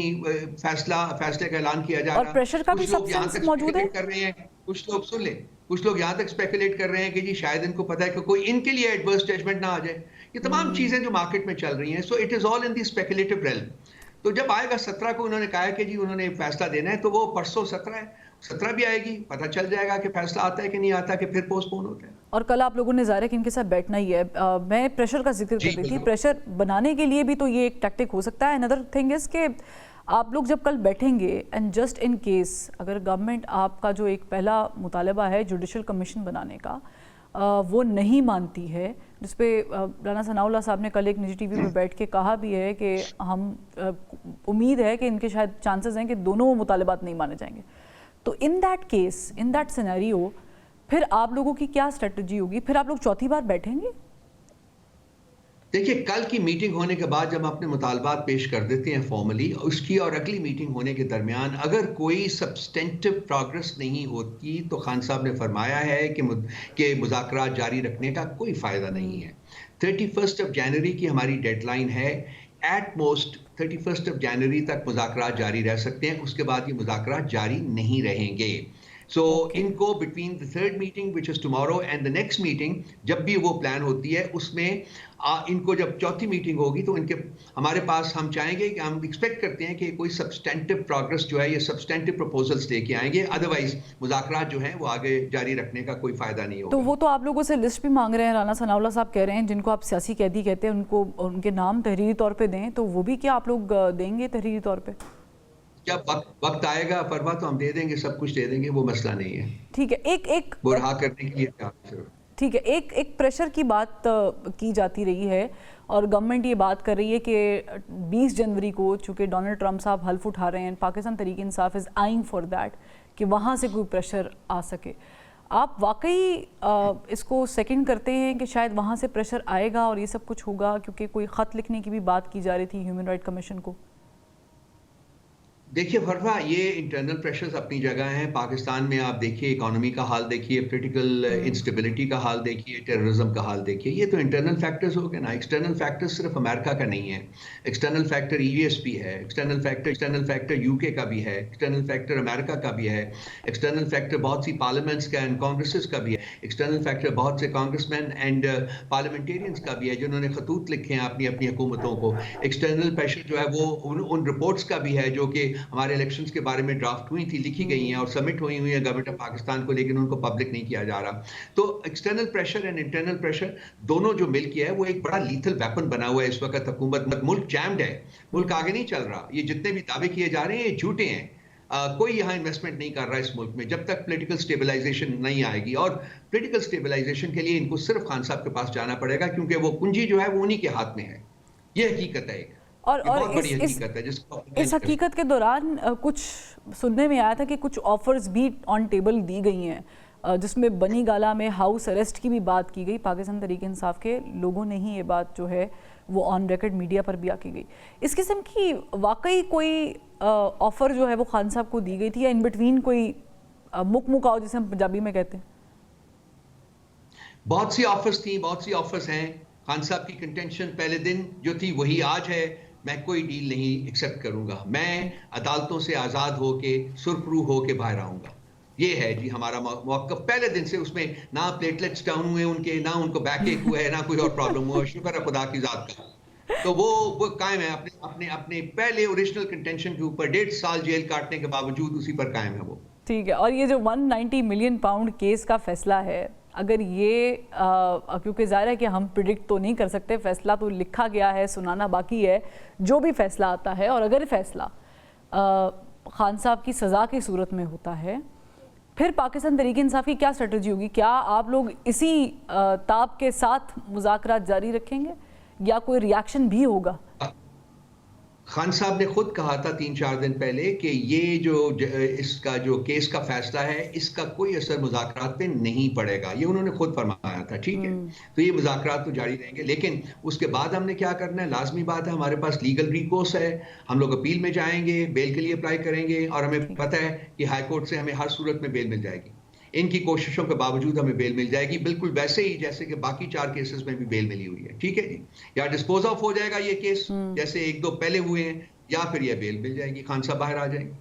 फैसले का ऐलान किया जा रहा है। और प्रेशर का भी सब्सटेंस मौजूद है कर रहे हैं। कुछ लोग सुन लें, कुछ लोग यहाँ तक स्पेकुलेट कर रहे हैं कि जी शायद इनको पता है कि कोई इनके लिए एडवर्स जजमेंट ना आ जाए। ये तमाम चीजें जो मार्केट में चल रही हैं, so it is all in the speculative realm. तो जब आएगा 17 को, उन्होंने कहा है कि जी उन्होंने फैसला देना है, तो वो परसों 17 है, 17 भी आएगी, पता चल जाएगा कि फैसला आता है कि नहीं आता, कि फिर पोस्टपोन होता है। और कल आप लोगों ने ज़ाहिर कि इनके साथ बैठना ही है। मैं प्रेशर का जिक्र कर रही थी, प्रेशर बनाने के लिए भी तो ये एक टैक्टिक हो सकता है। अनदर थिंग इज़ कि आप लोग जब कल बैठेंगे एंड जस्ट इन केस अगर गवर्नमेंट आपका जो एक पहला मुतालबा है जुडिशल कमीशन बनाने का वो नहीं मानती है, जिस पे राना सनाउल्लाह साहब ने कल एक निजी टीवी पे बैठ के कहा भी है कि हम उम्मीद है कि इनके शायद चांसेस हैं कि दोनों मुतालबात नहीं माने जाएंगे, तो in that case, in that scenario फिर आप लोगों की क्या स्ट्रेटजी होगी? फिर आप लोग चौथी बार बैठेंगे? देखिए, कल की मीटिंग होने के बाद जब अपने मुतालबात पेश कर देते हैं फॉर्मली, उसकी और अगली मीटिंग होने के दरमियान अगर कोई सब्सटेंटिव प्रोग्रेस नहीं होती तो खान साहब ने फरमाया है कि मुज़ाकरात जारी रखने का कोई फ़ायदा नहीं है। 31 जनवरी की हमारी डेडलाइन है, एट मोस्ट 31 जनवरी तक मुज़ाकरात जारी रह सकते हैं, उसके बाद ये मुज़ाकरात जारी नहीं रहेंगे। So इनको between the third meeting which is tomorrow and the next meeting, जब भी वो प्लान होती है उसमें इनको जब चौथी मीटिंग होगी तो इनके हमारे पास हम चाहेंगे कि हम एक्सपेक्ट करते हैं कि कोई सब्सटेंटिव प्रोग्रेस जो है ये सब्सटेंटिव प्रपोजल्स लेके आएंगे, अदरवाइज मुज़ाकरात जो हैं वो आगे जारी रखने का कोई फायदा नहीं होगा। तो वो तो आप लोगों से लिस्ट भी मांग रहे हैं, राना सनाउल्लाह साहब कह रहे हैं जिनको आप सियासी कैदी कहते हैं उनको उनके नाम तहरीरी तौर पर दें, तो वो भी क्या आप लोग देंगे तहरीरी तौर पर? क्या वक्त आएगा परवा तो हम दे देंगे, सब कुछ दे देंगे, वो मसला नहीं है। ठीक है, एक वो रहा करने के लिए ठीक है, एक प्रेशर की बात की जाती रही है और गवर्नमेंट ये बात कर रही है कि 20 जनवरी को चूँकि डोनाल्ड ट्रंप साहब हल्फ उठा रहे हैं, Pakistan Tehreek Insaf is eyeing for that कि वहाँ से कोई प्रेशर आ सके। آپ واقعی اس کو سیکنڈ کرتے ہیں کہ شاید وہاں سے پریشر آئے گا اور یہ سب کچھ ہوگا، کیونکہ کوئی خط لکھنے کی بھی بات کی جا رہی تھی ہیومن رائٹ کمیشن کو؟ دیکھیے فروا، یہ انٹرنل پریشرز اپنی جگہ ہیں. پاکستان میں آپ دیکھیے اکانومی کا حال دیکھیے، پولیٹیکل انسٹیبلٹی کا حال دیکھیے، ٹیررزم کا حال دیکھیے. یہ تو انٹرنل فیکٹرز ہو گئے نا. ایکسٹرنل فیکٹر صرف امریکہ کا نہیں ہے. ایکسٹرنل فیکٹر ESP بھی ہے، ایکسٹرنل فیکٹر UK کا بھی ہے، ایکسٹرنل فیکٹر امریکہ کا بھی ہے، ایکسٹرنل فیکٹر بہت سی پارلیمنٹس کا اینڈ کانگریسز کا بھی ہے، ایکسٹرنل فیکٹر بہت سے کانگریس مین اینڈ پارلیمنٹیرینز کا بھی ہے جنہوں نے خطوط لکھے ہیں اپنی حکومتوں کو. ایکسٹرنل پریشر جو ہے وہ ان رپورٹس کا بھی ہے جو کہ ہمارے الیکشنز کے بارے میں ڈرافٹ ہوئی تھی، لکھی گئی ہیں اور سبمٹ ہوئی ہیں گورنمنٹ آف پاکستان کو، لیکن ان کو پبلک نہیں کیا جا رہا. تو external pressure and internal pressure دونوں جو مل کے ہے وہ ایک بڑا لیتھل ویپن بنا ہوا ہے اس وقت حکومت. ملک جیمڈ ہے، ملک آگے نہیں چل رہا. یہ جتنے بھی دعوے کیے جا رہے ہیں یہ جھوٹے ہیں. کوئی یہاں انویسٹمنٹ نہیں کر رہا اس ملک میں جب تک پولیٹیکل سٹیبلائزیشن نہیں آئے گی. اور پولیٹیکل سٹیبلائزیشن کے لیے ان کو صرف خان صاحب کے پاس جانا پڑے گا، کیونکہ وہ کنجی جو ہے وہ انہی کے ہاتھ میں ہے. یہ حقیقت ہے. اور اس حقیقت کے دوران کچھ سننے میں آیا تھا کہ کچھ آفرز بھی آن ٹیبل دی گئی ہیں، جس میں بنی گالہ میں ہاؤس اریسٹ کی بھی بات کی گئی. پاکستان تحریک انصاف کے لوگوں نے ہی یہ بات جو ہے وہ آن ریکارڈ میڈیا پر بھی آکی گئی. اس قسم کی واقعی کوئی آفر جو ہے وہ خان صاحب کو دی گئی تھی، یا ان بٹوین کوئی مکاؤ جسے ہم پنجابی میں کہتے ہیں؟ بہت سی آفرز تھیں، بہت سی آفرز ہیں. خان صاحب کی کنٹینشن پہلے دن جو تھی وہی آج ہے. میں کوئی ڈیل نہیں ایکسیپٹ کروں گا. میں عدالتوں سے آزاد ہو کے سرخرو ہو کے باہر آؤں گا. یہ ہے جی ہمارا موقف پہلے دن سے. اس میں نہ پلیٹلیٹس ڈاؤن ہوئے ان کے، نہ ان کو بیک ایک ہوا ہے، نہ کوئی اور پرابلم ہوا. شکر ہے خدا کی ذات کا. تو وہ قائم ہے اپنے پہلے اوریجنل کنٹینشن کے اوپر. 1.5 سال جیل کاٹنے کے باوجود اسی پر قائم ہے وہ. ٹھیک ہے. اور یہ جو 190 ملین پاؤنڈ کیس کا فیصلہ ہے، اگر یہ کیونکہ ظاہر ہے کہ ہم پریڈکٹ تو نہیں کر سکتے، فیصلہ تو لکھا گیا ہے، سنانا باقی ہے. جو بھی فیصلہ آتا ہے، اور اگر فیصلہ خان صاحب کی سزا کی صورت میں ہوتا ہے، پھر پاکستان تحریک انصاف کی کیا اسٹریٹجی ہوگی؟ کیا آپ لوگ اسی تاب کے ساتھ مذاکرات جاری رکھیں گے یا کوئی ریاکشن بھی ہوگا؟ خان صاحب نے خود کہا تھا 3-4 دن پہلے کہ یہ جو اس کا جو کیس کا فیصلہ ہے اس کا کوئی اثر مذاکرات پہ نہیں پڑے گا. یہ انہوں نے خود فرمایا تھا. ٹھیک ہے، تو یہ مذاکرات تو جاری رہیں گے، لیکن اس کے بعد ہم نے کیا کرنا ہے؟ لازمی بات ہے ہمارے پاس لیگل ریکورس ہے. ہم لوگ اپیل میں جائیں گے، بیل کے لیے اپلائی کریں گے، اور ہمیں پتہ ہے کہ ہائی کورٹ سے ہمیں ہر صورت میں بیل مل جائے گی. ان کی کوششوں کے باوجود ہمیں بیل مل جائے گی، بالکل ویسے ہی جیسے کہ باقی 4 کیسز میں بھی بیل ملی ہوئی ہے. ٹھیک ہے جی، یا ڈسپوز آف ہو جائے گا یہ کیس جیسے 1-2 پہلے ہوئے ہیں، یا پھر یہ بیل مل جائے گی، خان صاحب باہر آ جائیں گے.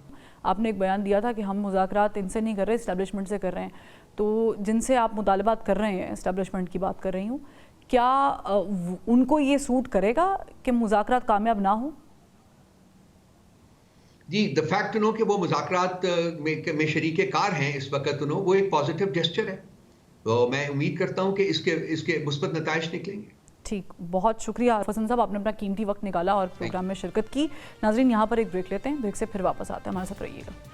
آپ نے ایک بیان دیا تھا کہ ہم مذاکرات ان سے نہیں کر رہے، اسٹیبلشمنٹ سے کر رہے ہیں. تو جن سے آپ مطالبات کر رہے ہیں، اسٹیبلشمنٹ کی بات کر رہی ہوں، کیا ان کو یہ سوٹ کرے گا کہ مذاکرات کامیاب نہ ہوں؟ جی the fact to know کہ وہ مذاکرات میں شریک کار ہیں اس وقت وہ ایک پازیٹیو جیسچر ہے. تو میں امید کرتا ہوں کہ اس کے مثبت نتائج نکلیں گے. ٹھیک، بہت شکریہ حسن صاحب، آپ نے اپنا قیمتی وقت نکالا اور پروگرام میں شرکت کی. ناظرین یہاں پر ایک بریک لیتے ہیں، بریک سے پھر واپس آتے ہیں، ہمارے ساتھ رہیے گا.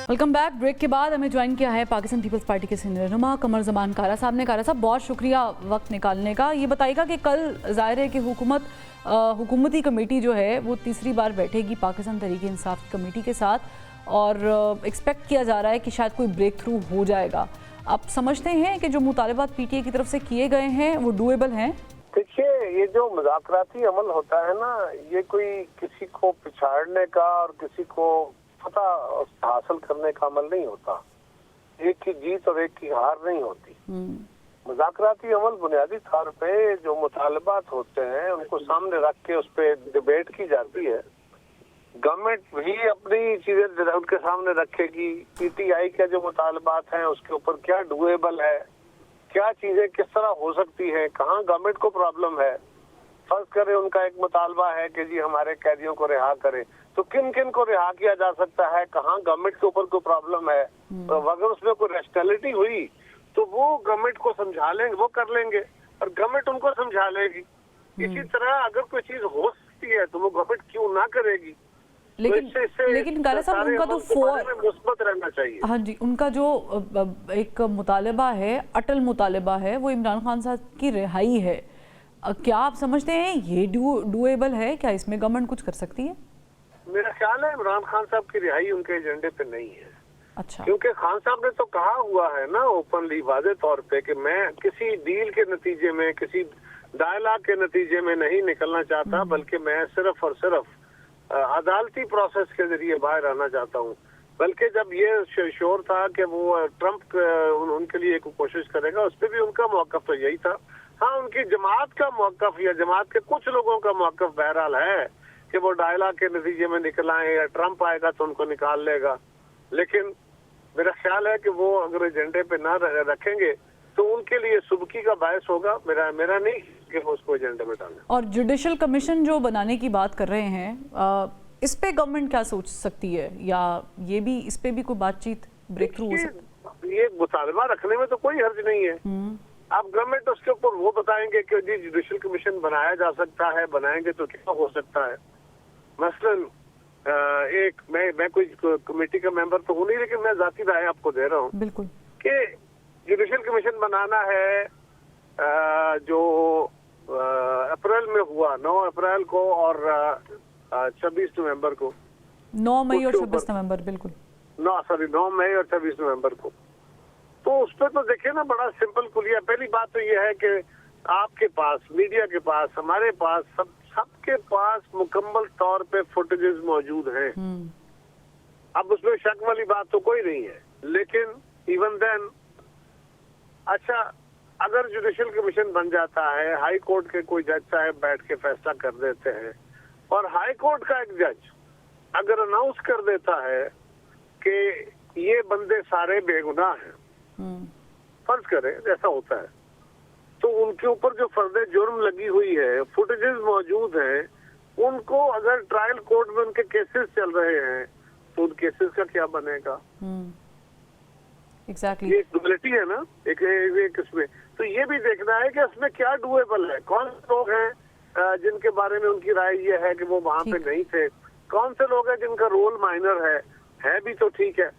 Welcome back. بریک کے بعد ہمیں جوائن کیا ہے پاکستان پیپلز پارٹی کے سینئر رہنما قمر زمان کارا صاحب نے. کارا صاحب بہت شکریہ وقت نکالنے کا. یہ بتائیے گا کہ کل ظاہر ہے کہ حکومتی کمیٹی جو ہے وہ تیسری بار بیٹھے گی پاکستان تحریک انصاف کمیٹی کے ساتھ، اور ایکسپیکٹ کیا جا رہا ہے کہ شاید کوئی بریک تھرو ہو جائے گا. آپ سمجھتے ہیں کہ جو مطالبات پی ٹی اے کی طرف سے کیے گئے ہیں وہ ڈویبل ہیں؟ دیکھیے، یہ جو مذاکراتی عمل ہوتا ہے نا، یہ کوئی کسی کو پچھاڑنے کا اور کسی کو فتح حاصل کرنے کا عمل نہیں ہوتا. ایک کی جیت اور ایک کی ہار نہیں ہوتی. مذاکراتی عمل بنیادی طور پہ جو مطالبات ہوتے ہیں ان کو سامنے رکھ کے اس پہ ڈیبیٹ کی جاتی ہے. گورنمنٹ بھی اپنی چیزیں ان کے سامنے رکھے گی. پی ٹی آئی کے جو مطالبات ہیں اس کے اوپر کیا ڈویبل ہے، کیا چیزیں کس طرح ہو سکتی ہیں، کہاں گورنمنٹ کو پرابلم ہے. فرض کرے ان کا ایک مطالبہ ہے کہ جی ہمارے قیدیوں کو رہا کرے، تو کن کن کو رہا کیا جا سکتا ہے، کہاں گورنمنٹ کے اوپر کوئی پرابلم ہے. اگر اس میں کوئی ریشنلٹی ہوئی تو وہ گورنمنٹ کو سمجھا لیں گے، وہ کر لیں گے، اور گورنمنٹ ان کو سمجھا لے گی. اسی طرح اگر کوئی چیز ہو سکتی ہے تو وہ گورنمنٹ کیوں نہ کرے گی. لیکن کارا صاحب ان کا تو مثبت رہنا چاہیے. ہاں جی، ان کا جو ایک مطالبہ ہے، اٹل مطالبہ ہے، وہ عمران خان صاحب کی رہائی ہے. کیا آپ سمجھتے ہیں یہ ڈویبل ہے؟ کیا اس میں گورنمنٹ کچھ کر سکتی ہے؟ मेरा ख्याल है इमरान खान साहब की रिहाई उनके एजेंडे पे नहीं है। अच्छा, क्योंकि खान साहब ने तो कहा हुआ है ना ओपनली वादे तौर पे कि मैं किसी डील के नतीजे में, किसी डायलॉग के नतीजे में नहीं निकलना चाहता, बल्कि मैं सिर्फ और सिर्फ अदालती प्रोसेस के जरिए बाहर आना चाहता हूँ। बल्कि जब ये शोर था कि वो ट्रंप उनके लिए एक कोशिश करेगा, उस पर भी उनका मौक़िफ़ तो यही था। हाँ, उनकी जमात का मौक़िफ़ या जमात के कुछ लोगों का मौक़िफ़ बहरहाल है कि वो डायलॉग के नतीजे में निकल आए, या ट्रंप आएगा तो उनको निकाल लेगा। लेकिन मेरा ख्याल है कि वो अगर एजेंडे पे ना रखेंगे तो उनके लिए सुबकी का बायस होगा, मेरा नहीं कि वो उसको एजेंडे में डालें। और जुडिशल कमीशन जो बनाने की बात कर रहे हैं, इस पे गवर्नमेंट क्या सोच सकती है, या ये भी इस पे भी कोई बातचीत ब्रेक थ्रू हो सकती है? ये मुतालबा रखने में तो कोई हर्ज नहीं है। अब गवर्नमेंट उसके ऊपर वो बताएंगे कि जी जुडिशल कमीशन बनाया जा सकता है, बनाएंगे तो क्या हो सकता है। मसलन मैं कोई कमेटी का मेंबर तो हूँ नहीं, लेकिन मैं जाती राय आपको दे रहा हूँ बिल्कुल कि जुडिशल कमीशन बनाना है जो अप्रैल में हुआ, 9 अप्रैल को और 26 नवंबर को, 9 मई और 26 नवंबर, बिल्कुल 9 मई और 26 नवंबर को। तो उस पर तो देखिए ना, बड़ा सिंपल कुलिया। पहली बात तो ये है कि आपके पास, मीडिया के पास, हमारे पास, सबके पास मुकम्मल तौर पे फुटेजेस मौजूद हैं। अब उसमें शक वाली बात तो कोई नहीं है। लेकिन इवन देन, अच्छा, अगर जुडिशल कमीशन बन जाता है, हाई कोर्ट के कोई जज साहब बैठ के फैसला कर देते हैं, और हाई कोर्ट का एक जज अगर अनाउंस कर देता है कि ये बंदे सारे बेगुनाह हैं, फर्ज करें जैसा होता है, तो उनके ऊपर जो फर्दे जुर्म लगी हुई है, फुटेजेस मौजूद हैं, उनको अगर ट्रायल कोर्ट में उनके केसेस चल रहे हैं तो उन केसेस का क्या बनेगा? एग्जैक्टली, ये डुअलिटी है ना एक इसमें। तो ये भी देखना है कि इसमें क्या डुएबल है, कौन से लोग हैं जिनके बारे में उनकी राय ये है कि वो वहाँ पे नहीं थे, कौन से लोग हैं जिनका रोल माइनर है भी तो ठीक है।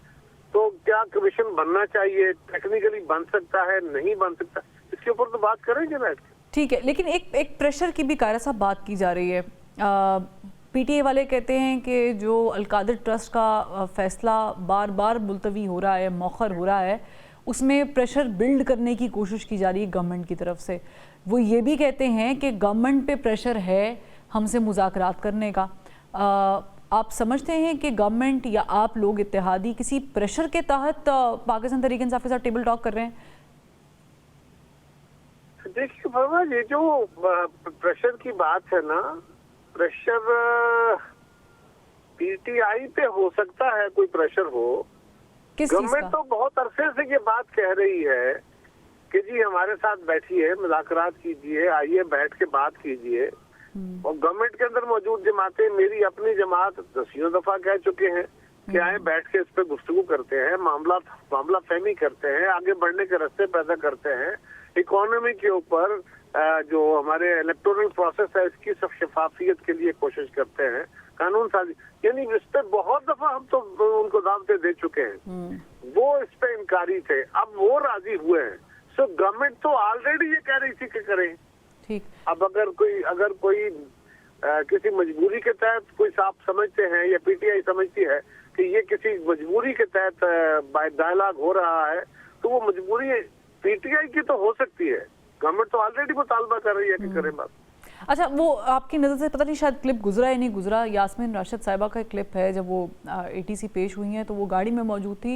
तो क्या कमीशन बनना चाहिए, टेक्निकली बन सकता है, नहीं बन सकता, इसके ऊपर तो बात करेंगे बैठ के। ठीक है, लेकिन एक प्रेशर की भी कायरा साहब बात की जा रही है। पीटीए वाले कहते हैं कि जो अलकादिर ट्रस्ट का फैसला बार बार मुलतवी हो रहा है, मौखर हो रहा है, उसमें प्रेशर बिल्ड करने की कोशिश की जा रही है गवर्नमेंट की तरफ से। वो ये भी कहते हैं कि गवर्नमेंट पे प्रेशर है हमसे मुज़ाकरात करने का। आप समझते हैं कि गवर्नमेंट या आप लोग इत्तेहादी किसी प्रेशर के तहत पाकिस्तान तहरीक इंसाफ के साथ टेबल टॉक कर रहे हैं? देखिए बाबा, ये जो प्रेशर की बात है ना, प्रेशर पीटीआई पे हो सकता है, कोई प्रेशर हो। गवर्नमेंट तो बहुत अरसे से ये बात कह रही है कि जी हमारे साथ बैठिए, मुज़ाकरात कीजिए, आइए बैठ के बात कीजिए। और गवर्नमेंट के अंदर मौजूद जमातें, मेरी अपनी जमात 10 दफा कह चुके हैं कि आए बैठ के इस पे गुफ्तगू करते हैं, मामला फहमी करते हैं, आगे बढ़ने के रास्ते पैदा करते हैं। इकोनॉमी के ऊपर जो हमारे इलेक्टोरल प्रोसेस है, इसकी सब शफाफियत के लिए कोशिश करते हैं, कानून साजी, यानी इस पे बहुत दफा हम तो उनको दावतें दे चुके हैं। वो इस पे इनकारी थे, अब वो राजी हुए हैं। सो गवर्नमेंट तो ऑलरेडी ये कह रही थी कि करें। ठीक, अब अगर कोई किसी मजबूरी के तहत कोई साहब समझते हैं या पीटीआई समझती है कि ये किसी मजबूरी के तहत डायलॉग हो रहा है, तो वो मजबूरी पीटीआई की तो हो सकती है। गवर्नमेंट तो ऑलरेडी मुतालबा कर रही है कि करें बात। अच्छा, वो आपकी नज़र से पता नहीं शायद क्लिप गुजरा या नहीं गुजरा, यास्मीन राशिद साहिबा का क्लिप है, जब वो एटीसी पेश हुई हैं तो वो गाड़ी में मौजूद थी,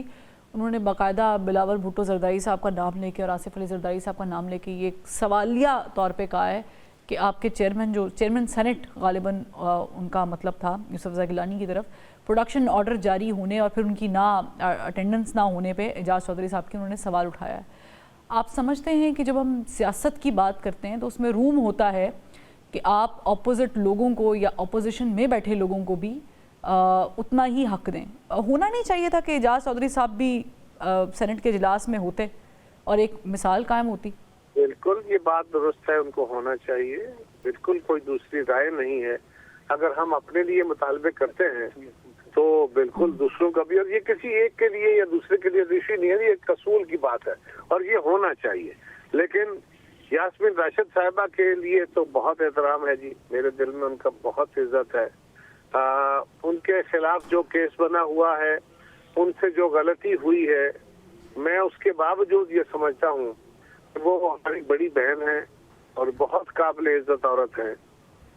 उन्होंने बाकायदा बिलावल भुट्टो जरदारी साहब का नाम लेके और आसिफ अली जरदारी साहब का नाम लेके ये सवालिया तौर पे कहा है कि आपके चेयरमैन सेनेट गालिबन उनका मतलब था यूसुफ रज़ा गिलानी की तरफ, प्रोडक्शन ऑर्डर जारी होने और फिर उनकी अटेंडेंस ना होने पे एजाज चौधरी साहब की उन्होंने सवाल उठाया है। आप समझते हैं कि जब हम सियासत की बात करते हैं तो उसमें रूम होता है कि आप अपोजिट लोगों को या अपोजिशन में बैठे लोगों को भी उतना ही हक दें? होना नहीं चाहिए था कि एजाज चौधरी साहब भी सेनेट के इजलास में होते और एक मिसाल कायम होती? बिल्कुल, ये बात दुरुस्त है, उनको होना चाहिए, बिल्कुल कोई दूसरी राय नहीं है। अगर हम अपने लिए मुतालबे करते हैं तो बिल्कुल दूसरों का भी, और ये किसी एक के लिए या दूसरे के लिए इशू नहीं है, ये एक असूल की बात है और ये होना चाहिए। लेकिन यास्मीन राशिद साहिबा के लिए तो बहुत एहतराम है जी, मेरे दिल में उनका बहुत इज्जत है। उनके खिलाफ जो केस बना हुआ है, उनसे जो गलती हुई है, मैं उसके बावजूद ये समझता हूँ कि वो हमारी बड़ी बहन है और बहुत काबिल इज्जत औरत है।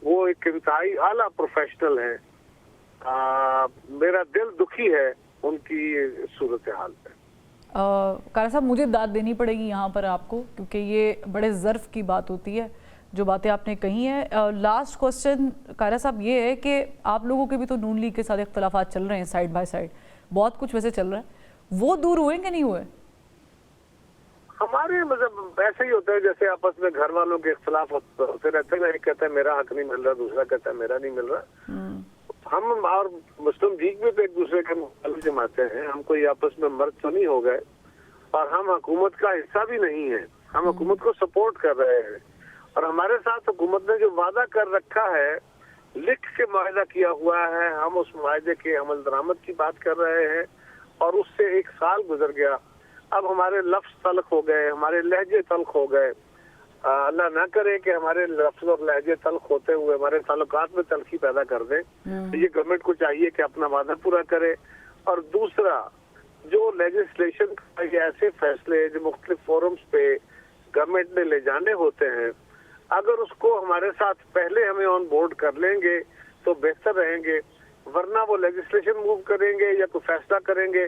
वो एक इंतहाई आला प्रोफेशनल है। मेरा दिल दुखी है उनकी सूरत हाल पे। कारा साहब, मुझे दाद देनी पड़ेगी यहाँ पर आपको, क्योंकि ये बड़े ज़र्फ की बात होती है जो बातें आपने कही हैं। लास्ट क्वेश्चन कारा साहब ये है कि आप लोगों के भी तो नून लीग के साथ इख्तलाफात चल रहे हैं साइड बाय साइड, बहुत कुछ वैसे चल रहा है, वो दूर हुए कि नहीं हुए? हमारे मतलब ऐसे ही होता है जैसे आपस में घर वालों के इख्तलाफ होते रहते हैं ना, एक कहता है मेरा हक नहीं मिल रहा, दूसरा कहता है मेरा नहीं मिल रहा। हम और मुस्लिम लीग भी तो एक दूसरे के मुखालिफ जमाते हैं, हम कोई आपस में मर्द तो नहीं हो गए और हम हुकूमत का हिस्सा भी नहीं है। हम हुकूमत को सपोर्ट कर रहे हैं और हमारे साथ हुकूमत ने जो वादा कर रखा है, लिख के मुआहदा किया हुआ है, हम उस मुआहदे के अमल दरामद की बात कर रहे हैं और उससे 1 साल गुजर गया। अब हमारे लफ्ज तल्ख हो गए, हमारे लहजे तल्ख हो गए। अल्लाह ना करे कि हमारे लफ्ज और लहजे तल्ख होते हुए हमारे ताल्लुकात में तल्खी पैदा कर दें। तो ये गवर्नमेंट को चाहिए कि अपना वादा पूरा करे। और दूसरा, जो लेजिस्लेशन ये ऐसे फैसले जो मुख्तलिफ फोरम्स पे गवर्नमेंट ने ले जाने होते हैं, अगर उसको हमारे साथ पहले हमें ऑन बोर्ड कर लेंगे तो बेहतर रहेंगे, वरना वो लेजिस्लेशन मूव करेंगे या कोई फैसला करेंगे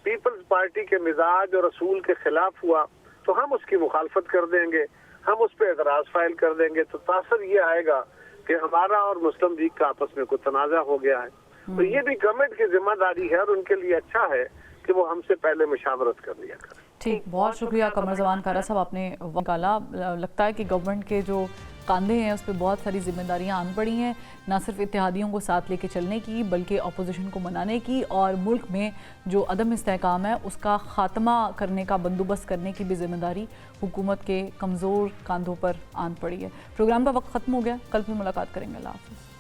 पीपल्स पार्टी के मिजाज और असूल के खिलाफ हुआ तो हम उसकी मुखालफत कर देंगे, हम उस पर एतराज फाइल कर देंगे। तो तासर ये आएगा कि हमारा और मुस्लिम लीग का आपस में कोई तनाजा हो गया है। तो ये भी गवर्नमेंट की जिम्मेदारी है और उनके लिए अच्छा है कि वो हमसे पहले मशावरत कर लिया करें। ठीक, बहुत शुक्रिया कमर जमान कारा साहब, आपने निकाला। लगता है कि गवर्नमेंट के जो कांधे हैं उस पर बहुत सारी जिम्मेदारियां आन पड़ी हैं, ना सिर्फ इत्तेहादियों को साथ लेके चलने की बल्कि अपोजिशन को मनाने की, और मुल्क में जो अदम इस्तेहकाम है उसका ख़ात्मा करने का बंदोबस्त करने की भी जिम्मेदारी हुकूमत के कमज़ोर कांधों पर आन पड़ी है। प्रोग्राम का वक्त ख़त्म हो गया, कल फिर मुलाकात करेंगे। अल्लाह हाफ़िज़।